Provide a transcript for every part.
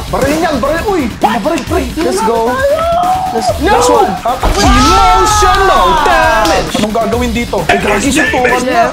Barilin yan, baril. Uy, baril, pre. Let's go. Last one. Emotional damage. Anong gagawin dito? Ay, gagi, suntukan niya.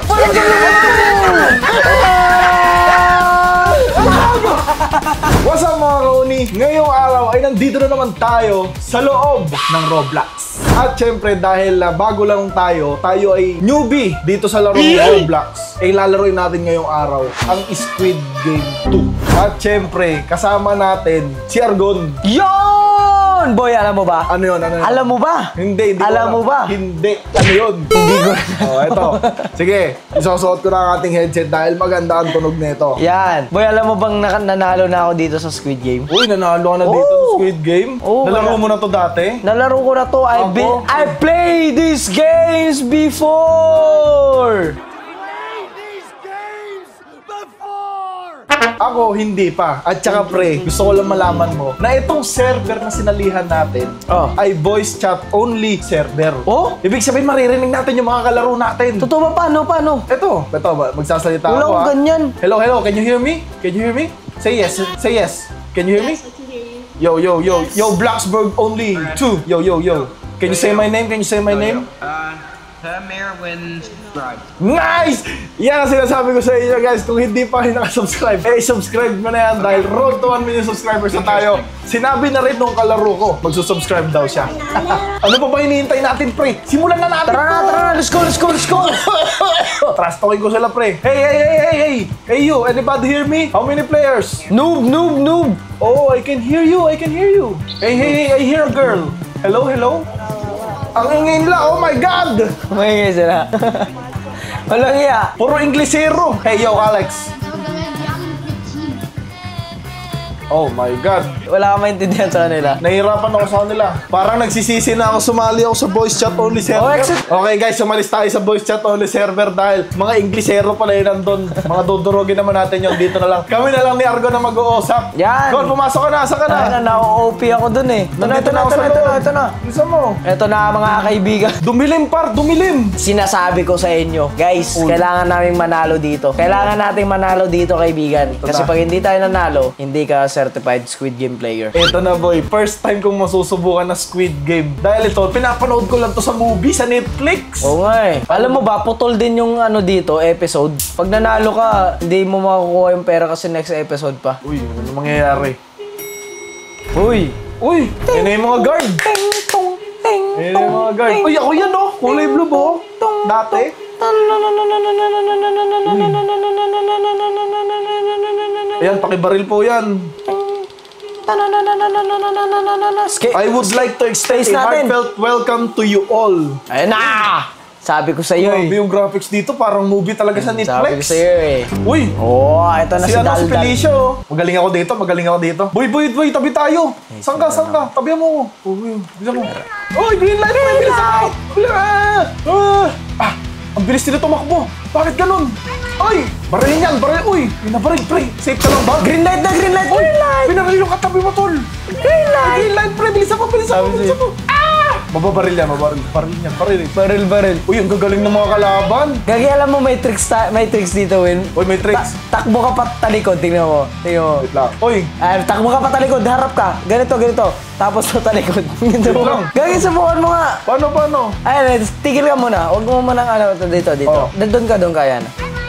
What's up mga kauni? Ngayong araw ay nandito na naman tayo sa loob ng Roblox. At syempre dahil bago lang tayo ay newbie dito sa laro ng Roblox, ay lalaroin natin ngayong araw ang Squid Game 2. At syempre kasama natin si Argon. Yon! Boy, alam mo ba? Ano yun? Ano yun? Alam mo ba? Hindi alam mo ba? Hindi. Ano yun? Hindi ko. Oh, eto. Sige, isusuot ko na ang ating headset dahil maganda ang tunog nito. Yan. Boy, alam mo bang nanalo na ako dito sa Squid Game? Uy, nanalo ka na dito sa Squid Game? Nalaro mo na to dati? Nalaro ko na to. I played these games before! Ako, hindi pa. At saka pre, gusto ko lang malaman mo na itong server na sinalihan natin ay voice chat only server. Oh? Ibig sabihin maririnig natin yung mga kalaro natin. Totoo ba? Paano? Ito, magsasalita Wala ako akong ganyan. Hello, can you hear me? Can you hear me? Say yes, say yes. Can you hear me? Yo, Blacksburg only 2. Yo. Can you say my name? Merwin subscribe. Nice! Yan ang sinasabi ko sa inyo guys. Kung hindi pa kayo nakasubscribe, subscribe mo na yan dahil road to 1 million subscribers na tayo. Sinabi na rin nung kalaro ko, magsusubscribe daw siya. Ano pa ba hinihintay natin, pre? Simulan na natin. Tara, let's go. Trash talking ko sila, pre. Hey you, anybody hear me? How many players? Noob. Oh, I can hear you. Hey, I hear a girl. Hello? Ang ingay nila, oh my God! May sila. Walang iya. Puro Inglesero. Hey, yo, Alex. Oh my God. Wala ka maintindihan sa kanila. Nahihirapan ako sa kanila. Parang nagsisisi na ako sumali ako sa voice chat only server. Okay guys, sumalis tayo sa voice chat only server dahil mga Inglesero pala yun nandun. Mga dudurugin naman natin yung dito na lang. Kami na lang ni Argo na mag-uusap. Yan. Gon, pumasok ka na. Saan ka na? Na-OP ako dun eh. Ito na. Isa mo. Ito na mga kaibigan. Dumilim. Sinasabi ko sa inyo, guys, kailangan namin manalo dito. Kailangan nating manalo dito, kaibigan. Kasi pag hindi tayo nanalo, hindi ka certified Squid Game player. Ito na boy, first time kong masusubukan na Squid Game. Dahil ito, pinapanood ko lang to sa movie, sa Netflix. Oo nga eh. Alam mo ba, putol din yung dito, episode. Pag nanalo ka, hindi mo makukuha yung pera kasi next episode pa. Uy, ano mangyayari? Uy, yun na yung mga guard. Yun na yung mga guard. Uy, ako yan oh. Kulay blue bo. Dati. Ayan, pakibaril po yan. I would like to extend a heartfelt welcome to you all. Ayun na! Sabi ko sa iyo eh. Yung graphics dito parang movie talaga sa Netflix. Sabi ko sa iyo eh. Uy! Ito na si Daldal. Si Felicio. Magaling ako dito. Boy, tabi tayo. Saan ka? Tabihan mo ko. Bilisan mo. Uy, green light! Ang bilis nila tumakbo. Bakit ganun? Ay! Barilin yan! Uy! Pinabaril, pre! Safe ka lang ba? Green light! Pinaril yung katabi mo, tol! Green light, pre! Bilisan mo! Mababaril yan, Baril. Uy, ang gagaling ng mga kalaban. Gagi, alam mo may tricks dito, Win. Uy, may tricks. Takbo ka pa talikod, tingnan mo. Wait lang. Uy! Takbo ka pa talikod, harap ka. Ganito. Tapos sa talikod. Ganito mo. Gagi, subukan mo nga. Paano? Ayun, tigil ka muna. Huwag mo muna dito. Doon ka, yan.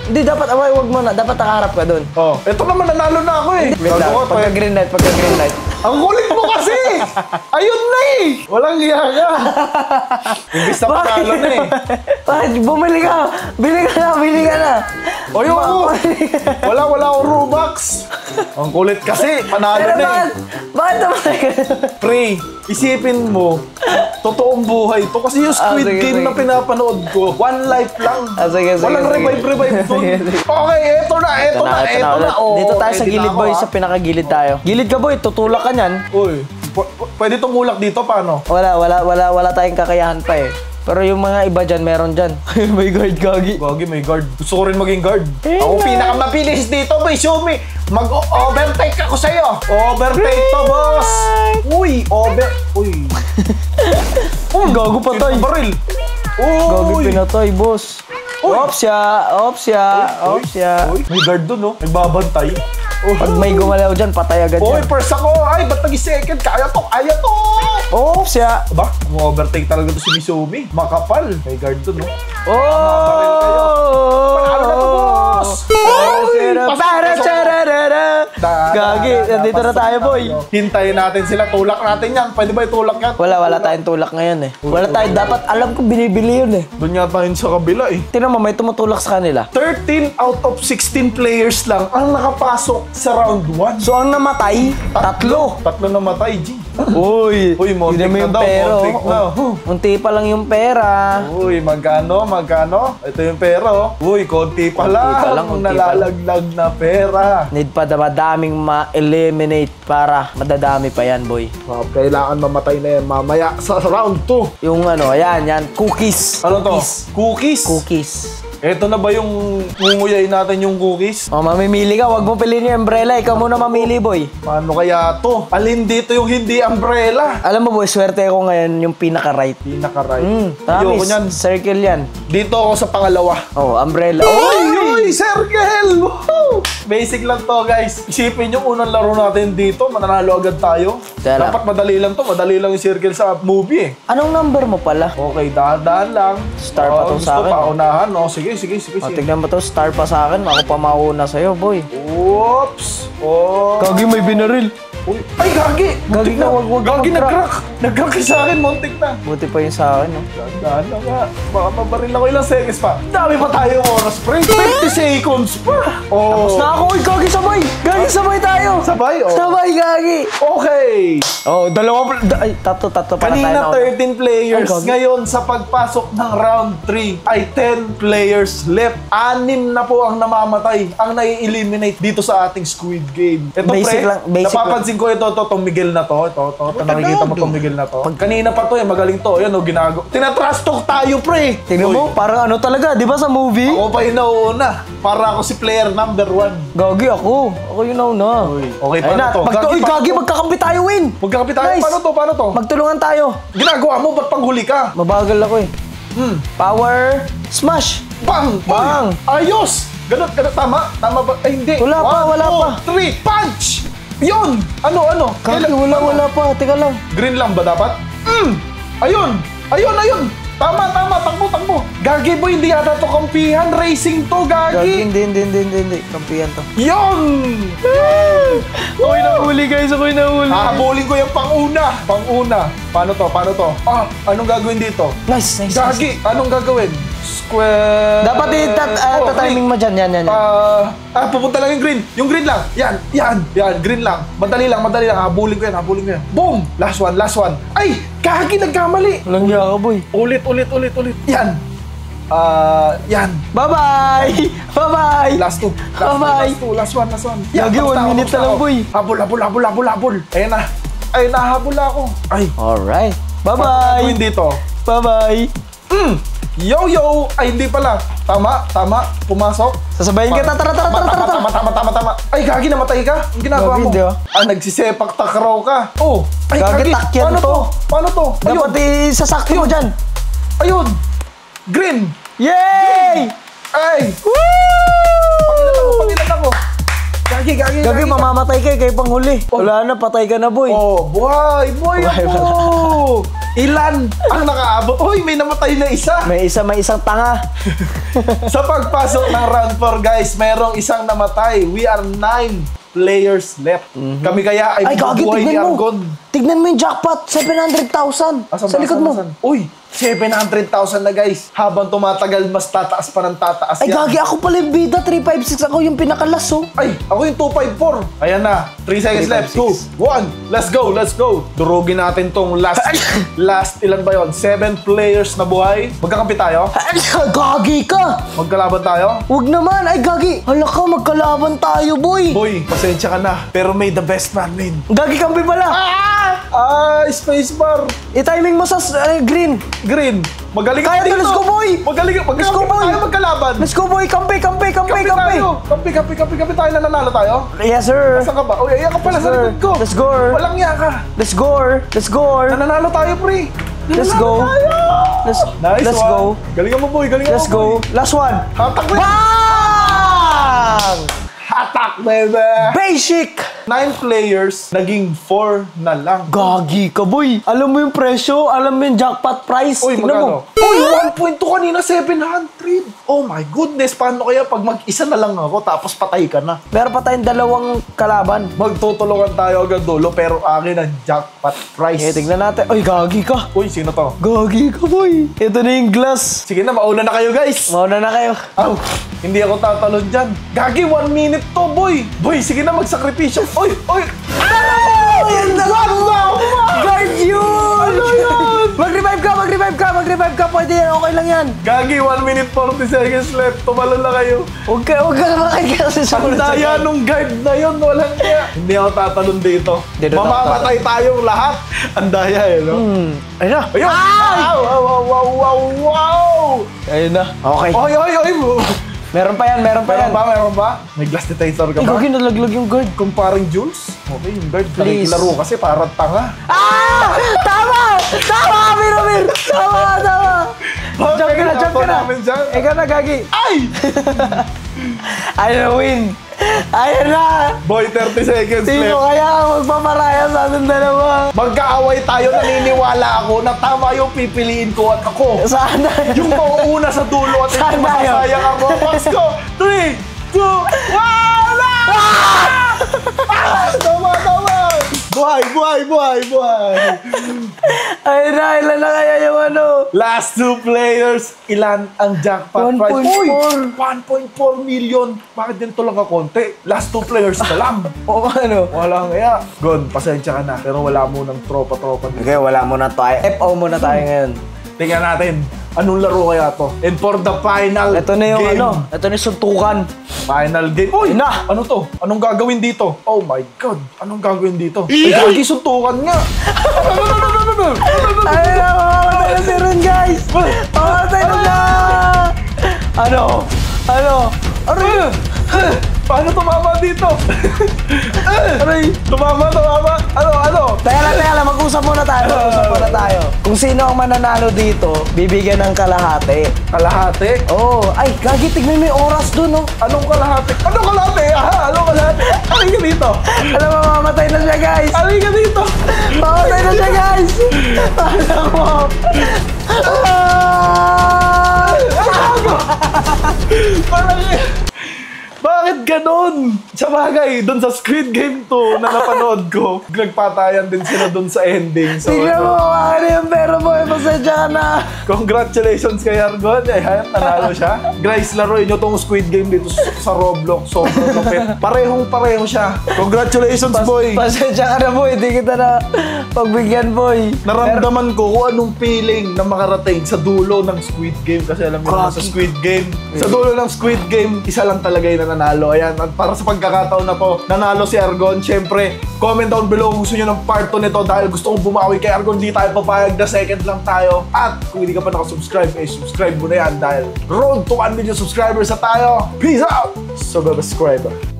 Hindi, dapat, wag mo na. Dapat nakaharap ka doon. Ito naman, nanalo na ako eh. Wait lang, pagka green light. Ang kulit mo kasi! Ayun na eh! Walang hiya ka. Imbis na patalo na eh. Bakit? Bumili ka! Bili ka na! Ayoko! Wala akong Robux. Ang kulit kasi, panalo na eh. Bakit naman? Pre, isipin mo, totoong buhay to. Kasi yung Squid Game na pinapanood ko, one life lang. Sige. Walang revive doon. Okay, eto na. Dito tayo sa gilid, boy. Sa pinakagilid tayo. Gilid ka, boy. Tutulak ka niyan. Uy, pwede tumulak dito, paano? Wala tayong kakayahan pa eh. Pero yung mga iba dyan, meron dyan. May guard, Gagi. May guard. Gusto ko rin maging guard. Ako pinakamabilis dito, boy. Show me. Mag-overtake ako sa'yo. Overtake to, boss. Uy. Gago patay. Baril. Gago pinatay, boss. Ops siya. May guard dun, no? Nagbabantay. Pag may gumalaw dyan, patay agad Uy, yan. first ako. Ay, ba't nag-second? Kaya to, kaya to. Oh, siya. Ba? Mo-overtake talaga to si Misumi. Makapal. May guard dun, no? Oh! Panalo na to, boss! Gagi, nandito na tayo, boy. Hintayin natin sila. Tulak natin yan. Pwede ba itulak yan? Wala tayong tulak ngayon eh. Wala tayo, dapat alam ko binibili yun eh. Doon yata yun sa kabila eh. Tingnan mo, may tumutulak sa kanila. 13 out of 16 players lang ang nakapasok sa round 1. So ang namatay, tatlo. Tatlo na matay, G. Uy, muntik yun mo na yung daw, pera. muntik na. Unti pa lang yung pera. Uy, magkano? Ito yung pera, oh. Uy, konti pa lang. konti pa lang. Nalalaglag na pera. Need pa madaming ma-eliminate para madadami pa yan, boy. Kailangan mamatay na yan mamaya sa round 2. Yung ano, yan, cookies. Ano to? Cookies? Cookies. Ito na ba yung ngunguyain natin yung cookies? Oh, mamimili ka. Wag mo piliin yung umbrella. Ikaw muna mamili, boy. Paano kaya to? Alin dito yung hindi umbrella? Alam mo, boy, swerte ako ngayon yung pinaka-right. Pinaka-right. Ayoko niyan. Circle yan. Dito ako sa pangalawa. Oh, umbrella. Uy, circle! Woo! Basic lang to, guys. Isipin yung unang laro natin dito, mananalo agad tayo. Tara. Dapat madali lang to. Madali lang yung circle sa movie eh. Anong number mo pala? Okay, dahan-dahan lang. Star pa to sa akin. Gusto paunahan, no? Sige. O, tignan mo to. Star pa sa akin. Ako pa mauna sa'yo, boy. Oops! Oh! Kagi, may binaril. Uy. Ay, gagi! Gagi Muntik ka, wag Gagi, mag-crack. nag-crack! Nag-crack sa akin, muntik na. Buti pa yun sa akin, no? Dahan na nga. Baka mabaril ako ilang seconds pa. Dami pa tayong oras, pre. 20 seconds pa. Oh. Tapos na ako. Uy, Gagi, sabay! Gagi, sabay tayo! Sabay, oh. Sabay, Gagi! Okay. Oh, tatlo para Kanina tayo 13 players. Ay, gagi. Ngayon, sa pagpasok ng round 3, ay 10 players left. 6 na po ang namamatay, ang nai-eliminate dito sa ating Squid Game. Ito, Basic pre, lang, basic napapansin ko itong Miguel na to. Ito, nakikita mo itong Miguel na to. Kanina pa to, magaling to. Yan, tinatrash talk tayo, pre. Tingnan mo, parang ano talaga, di ba sa movie? Ako pa yung nauuna. Para ako si player number 1. Gagi, ako. Ako yun na. Okay, paano to? Uy, Gagi, magkakampi tayo, win! Magkakapit tayo. Nice. Paano to? Magtulungan tayo. Ginagawa mo, ba't panghuli ka? Mabagal ako eh. Power smash! Bang! Bang! Uy, ayos! Ganun, tama? Tama ba? Ay, hindi. Wala pa. 1, 2, 3, punch! Yun! Ano? Gagi, wala pa. Teka lang. Green lang ba dapat? Ayun! Tama, takbo. Gagi boy, hindi yata to kampihan. Racing to, Gagi, Gagi. hindi. Kampihan to. Yun! Ako'y nahuli, guys. Ako'y nahuli. Hahabulin ko yung pang-una. Paano to? Anong gagawin dito? Nice. Gagi, anong gagawin? Square... Dapat timing mo dyan. Yan. Pupunta lang yung green. Yung green lang. Yan, green lang. Madali lang. Habulin ko yan. Boom! Last one. Ay! Gagi, nagkamali. Walang niya ka, boy. Ulit. Yan. Yan. Bye-bye. Last two. Bye-bye. Last one. Yan, Gagi, tapos 1 minute na lang, boy. Habol. Ayan na. Ay, nahabol ako. Ay. Alright. Ano Bye-bye. dito? Bye-bye. Yo! Ay, hindi pala. Tama. Pumasok. Sasabayin kita. Tara. Tama. Ay, Gagi, namatay ka? Ang ginagawa Gagi, mo? hindi, oh. Nagsisepak takraw ka. Oh. Ay, Gagi, takyan to. Paano to? Dapat isasakto mo dyan. Ayun. Green. Yay! Ay. Pangilan ako. Gagi. Mamamatay kayo panghuli. Wala na, patay ka na, boy. Oh, buhay ako. Ilan ang nakaabot? Hoy, may namatay na isa. May isang tanga. Sa pagpasok ng round 4, guys, merong isang namatay. We are 9 players left. Kami kaya ay Gagi, bubuhay ni tignan mo. Argon. Tignan mo yung jackpot. 700,000. Sa likod mo. Uy, 700,000 na, guys. Habang tumatagal, mas tataas pa ng tataas Ay, yan. Gagi, ako pala yung bida. 356. Ako yung pinakalas, oh. Ay, ako yung 254. Ayan na. 3 seconds left. 2, 1. Let's go. Durugin natin tong last ilan ba yun? 7 players na buhay. Magkakampi tayo? Ay, Gagi ka. Magkalaban tayo? Huwag naman. Ay, Gagi. Hala ka, magkalaban tayo, boy. Boy, pasensya ka na. Pero may the best man win. Gagi, kampi pala. Spacebar. I-timing mo sa green. Green. Magaling Kaya ka to, let's go, boy. Magaling. Let's go, boy. Tayo magkalaban. Let's go, boy. Kampi. Kampi tayo, nananalo tayo. Yes, sir. Saan ka ba? Uy, ayan ka pala sa likod ko. Let's go. Walang iya ka. Let's go. Nananalo tayo, pre. Let's go. Nice Let's one. go. Galingan mo, boy. Let's go. Last one. Hatak mo. Bang! Hatak. Jackpot, baby! Basic! 9 players, naging 4 na lang. Gagi ka, boy. Alam mo yung presyo? Alam mo yung jackpot price? Uy, Tingnan magkano? mo. Uy, 1.2 kanina, 700. Oh my goodness, paano kaya pag mag-isa na lang ako tapos patay ka na? Meron pa tayong dalawang kalaban. Magtutulungan tayo hanggang dulo pero akin ang jackpot price. Tignan natin. Ay, gagi ka. Uy, sino to? Gagi ka, boy. Ito na yung glass. Sige na, mauna na kayo guys. Mauna na kayo. Aw, hindi ako tatalon dyan. Gagi, 1 minute to, boy. Boy, sige na, magsakripisyo. Uy, uy. Ayan na! What the fuck? Guard yun! Ano yun? Mag-revive ka, mag-revive ka, mag-revive ka. Pwede yan, okay lang yan. Gagi, 1 minute 40 seconds left. Tumalon na kayo. Huwag ka naman kasi sa Ang daya nung guard na yun, walang kaya. Hindi ako tatalon dito. Dito Mamamatay tayong lahat. Ang daya eh, no? Ayun na. Ayun! Wow, wow, wow, wow, wow! Ayun na. Okay. Oy, oy, oy! Meron pa yan, meron pa yan. Meron ba? May glass detector ka Ay, ba? gagi, nalaglag yung guard. Kung parang Jules? Okay, yung guard. Please. Nakikilaro kasi parang tanga. Ah! Tama! Tama, Mir! Tama! Jump ka na, jump ka na. namin dyan. Ikaw na, gagi. Ay! Ayun na, win. Ayun na. Boy, 30 seconds Sino left. kaya ang magpaparaya sa ating dalawa? Magkaaway tayo, naniniwala ako na tama yung pipiliin ko at ako. Sana. Yung mauuna sa dulo at Saan hindi tayo? masasayang ako. Let's go! 3, 2, 1! Tama! Buhay! Ayun na, ilan na kaya yung ano? Last 2 players, ilan ang jackpot 1.4. price? Uy! 1.4 million! Bakit ganito lang kakonti? Last 2 players na lang. O ano? Wala kaya. Gon, pasensya ka na. Pero wala mo ng tropa-tropa dito. Okay, wala muna tayo. FO muna tayo ngayon. Tingnan natin, anong laro kaya to? And for the final Ito na yung game. ano. Ito na yung suntukan. Final game. Uy! Na! Ano to? Anong gagawin dito? Oh my God! Anong gagawin dito? Ay, gagi, suntukan nga! Ayun na, mamamatay na si Ron, guys! Mamamatay na siya! Ano? Aray! Paano tumama dito? Aray! Tumama! Ano? Teka lang, mag-usap muna tayo. Kung sino ang mananalo dito, bibigyan ng kalahati. Kalahati? Oh, ay, gagi, tignan mo yung oras dun, oh. Anong kalahati? Anong kalahati? Anong kalahati? Halika dito! Alam mo, mamamatay na siya, guys! Halika dito! Mamamatay na siya, guys! Alam mo! Parang bakit ganon? Sa bagay, doon sa Squid Game 2 na napanood ko, nagpatayan din sila doon sa ending. So, Tignan mo, ano yung pera mo, pasensya ka na. congratulations kay Argon. Hayat, nanalo siya. Guys, laruin nyo tong Squid Game dito sa Roblox. Sobrang kapit. Parehong-pareho siya. Congratulations, boy. Pasensya ka na, boy. Hindi kita na pagbigyan, boy. Naramdaman ko kung anong feeling na makarating sa dulo ng Squid Game. Kasi alam mo sa Squid Game, sa dulo ng Squid Game, isa lang talaga yung nanalo. Ayan, at para sa pagkakataon na to, nanalo si Argon. Siyempre, comment down below kung gusto nyo ng part 2 nito dahil gusto kong bumawi kay Argon. Di tayo papayag na second lang tayo. At kung hindi ka pa nakasubscribe, subscribe mo na yan dahil road to 1 million subscribers na tayo. Peace out! Subscriber.